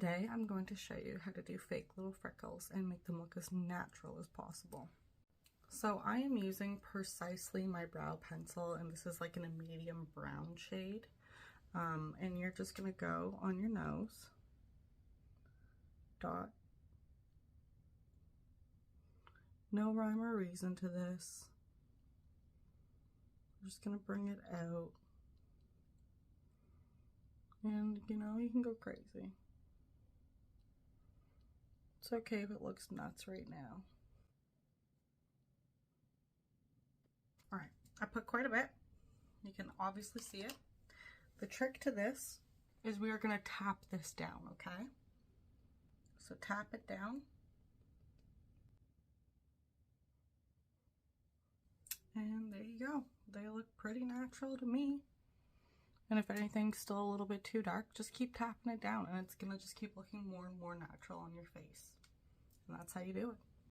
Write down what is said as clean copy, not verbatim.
Today I'm going to show you how to do fake little freckles and make them look as natural as possible. So I am using precisely my brow pencil, and this is like in a medium brown shade. And you're just going to go on your nose, dot. No rhyme or reason to this. I'm just going to bring it out. And you know, you can go crazy. It's okay if it looks nuts right now. Alright, I put quite a bit. You can obviously see it. The trick to this is we are going to tap this down, okay? So tap it down. And there you go. They look pretty natural to me. And if anything's still a little bit too dark, just keep tapping it down and it's going to just keep looking more and more natural on your face. And that's how you do it.